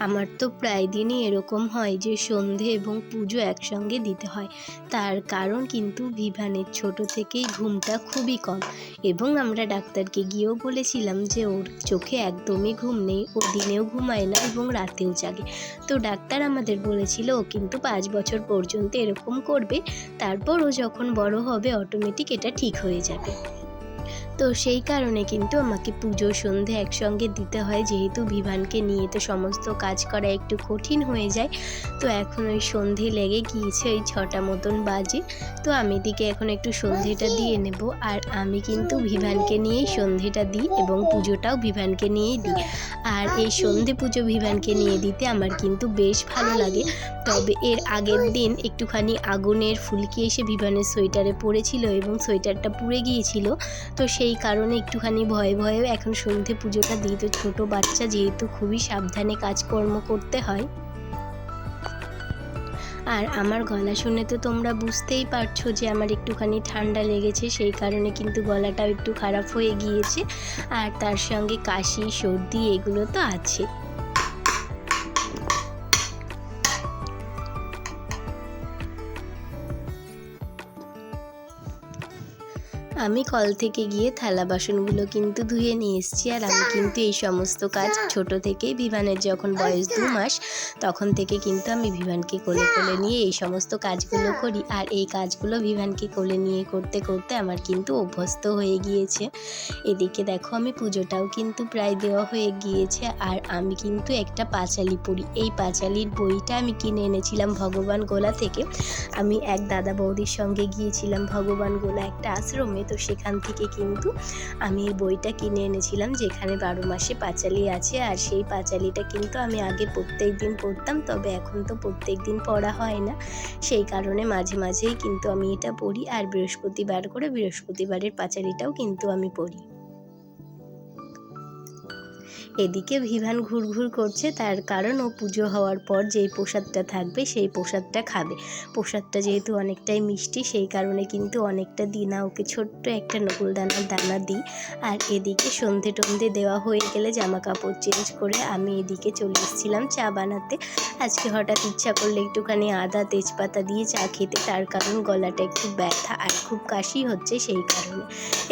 আমার তো প্রায় দিনই এরকম হয় যে সন্ধে এবং পুজো একসঙ্গে দিতে হয়। তার কারণ কিন্তু ভিভানের ছোট থেকেই ঘুমটা খুবই কম এবং আমরা ডাক্তারকে গিয়েও বলেছিলাম যে ওর চোখে একদমই ঘুম নেই, ও দিনেও ঘুমায় না এবং রাতেও জাগে। তো ডাক্তার আমাদের বলেছিল ও কিন্তু 5 বছর পর্যন্ত এরকম করবে, তারপর ও যখন বড় হবে অটোমেটিক এটা ঠিক হয়ে যাবে। তো সেই কারণে কিন্তু আমাকে পুজো সন্ধে একসঙ্গে দিতে হয়, যেহেতু ভিভানকে নিয়ে তো সমস্ত কাজ করা একটু কঠিন হয়ে যায়। তো এখন ওই সন্ধে লেগে গিয়েছে, ওই 6টা মতন বাজে। তো আমি এদিকে এখন একটু সন্ধেটা দিয়ে নেব, আর আমি কিন্তু ভিভানকে নিয়েই সন্ধেটা দিই এবং পুজোটাও ভিভানকে নিয়েই দিই। আর এই সন্ধে পুজো ভিভানকে নিয়ে দিতে আমার কিন্তু বেশ ভালো লাগে। তবে এর আগের দিন একটুখানি আগুনের ফুলকি এসে ভিভানের সোয়েটারে পড়েছিল এবং সোয়েটারটা পুড়ে গিয়েছিল। তো সেই কারণে একটুখানি ভয়ে ভয়েও এখন সন্ধে পুজোটা দিই। তো ছোটো বাচ্চা যেহেতু খুবই সাবধানে কাজকর্ম করতে হয়। আর আমার গলা শুনে তো তোমরা বুঝতেই পারছো যে আমার একটুখানি ঠান্ডা লেগেছে, সেই কারণে কিন্তু গলাটাও একটু খারাপ হয়ে গিয়েছে। আর তার সঙ্গে কাশি সর্দি এগুলো তো আছে। আমি কল থেকে গিয়ে থালা বাসনগুলো কিন্তু ধুয়ে নিয়ে এসেছি। আর আমি কিন্তু এই সমস্ত কাজ ছোট থেকেই, ভিভানের যখন বয়স 2 মাস তখন থেকে কিন্তু আমি ভিভানকে কোলে কোলে নিয়ে এই সমস্ত কাজগুলো করি। আর এই কাজগুলো ভিভানকে কোলে নিয়ে করতে করতে আমার কিন্তু অভ্যস্ত হয়ে গিয়েছে। এদিকে দেখো আমি পুজোটাও কিন্তু প্রায় দেওয়া হয়ে গিয়েছে। আর আমি কিন্তু একটা পাঁচালী পড়ি, এই পাঁচালীর বইটা আমি কিনে এনেছিলাম ভগবান গোলা থেকে। আমি এক দাদা বৌদির সঙ্গে গিয়েছিলাম ভগবান গোলা একটা আশ্রমে। তো সেখান থেকে কিন্তু আমি এই বইটা কিনে এনেছিলাম, যেখানে 12 মাসে পাঁচালী আছে। আর সেই পাঁচালীটা কিন্তু আমি আগে প্রত্যেক দিন পড়তাম, তবে এখন তো প্রত্যেক দিন পড়া হয় না। সেই কারণে মাঝে মাঝেই কিন্তু আমি এটা পড়ি। আর বৃহস্পতিবার করে বৃহস্পতিবারের পাঁচালীটাও কিন্তু আমি পড়ি। এদিকে ভিভান ঘুরঘুর করছে, তার কারণ ও পুজো হওয়ার পর যেই প্রসাদটা থাকবে সেই প্রসাদটা খাবে। প্রসাদটা যেহেতু অনেকটাই মিষ্টি, সেই কারণে কিন্তু অনেকটা দিই না, ওকে ছোট্ট একটা নকুলদানার দানা দিই। আর এদিকে সন্ধে টন্ধে দেওয়া হয়ে গেলে জামা কাপড় চেঞ্জ করে আমি এদিকে চলে এসেছিলাম চা বানাতে। আজকে হঠাৎ ইচ্ছা করলে একটুখানি আদা তেজপাতা দিয়ে চা খেতে, তার কারণ গলাটা একটু ব্যথা আর খুব কাশি হচ্ছে, সেই কারণে।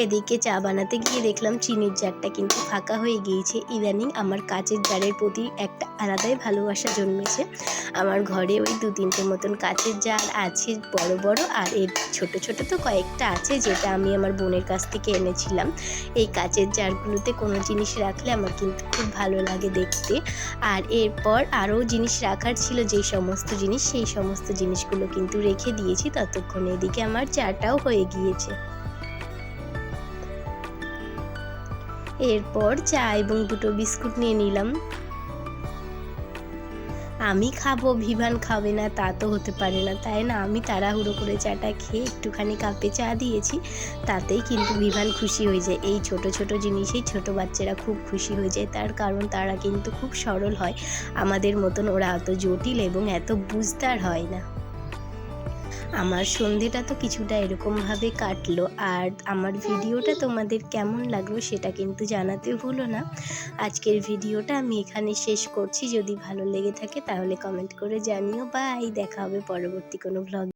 এদিকে চা বানাতে গিয়ে দেখলাম চিনির জারটা কিন্তু ফাঁকা হয়ে গিয়েছে। ইদানিং আমার কাচের জারের প্রতি একটা আলাদাই ভালোবাসা জন্মেছে। আমার ঘরে ওই 2-3টে মতন কাচের জার আছে বড় বড়, আর এর ছোট ছোট তো কয়েকটা আছে, যেটা আমি আমার বোনের কাছ থেকে এনেছিলাম। এই কাচের জারগুলোতে কোনো জিনিস রাখলে আমার কিন্তু খুব ভালো লাগে দেখতে। আর এরপর আরও জিনিস রাখার ছিল, যেই সমস্ত জিনিস সেই সমস্ত জিনিসগুলো কিন্তু রেখে দিয়েছি। ততক্ষণে এদিকে আমার চাটাও হয়ে গিয়েছে। এরপর চা এবং 2টো বিস্কুট নিয়ে নিলাম। আমি খাবো, ভিভান খাবে না তা তো হতে পারে না, তাই না? আমি তাড়াহুড়ো করে চাটা খেয়ে একটুখানি কাপে চা দিয়েছি, তাতেই কিন্তু ভিভান খুশি হয়ে যায়। এই ছোট ছোট জিনিসেই ছোট বাচ্চারা খুব খুশি হয়ে যায়, তার কারণ তারা কিন্তু খুব সরল হয়। আমাদের মতন ওরা এত জটিল এবং এত বুঝদার হয় না। আমার সন্ধেটা তো কিছুটা এরকমভাবে কাটলো। আর আমার ভিডিওটা তোমাদের কেমন লাগলো সেটা কিন্তু জানাতে ভুলো না। আজকের ভিডিওটা আমি এখানে শেষ করছি। যদি ভালো লেগে থাকে তাহলে কমেন্ট করে জানিও। বাই, দেখা হবে পরবর্তী কোনো ভ্লগ।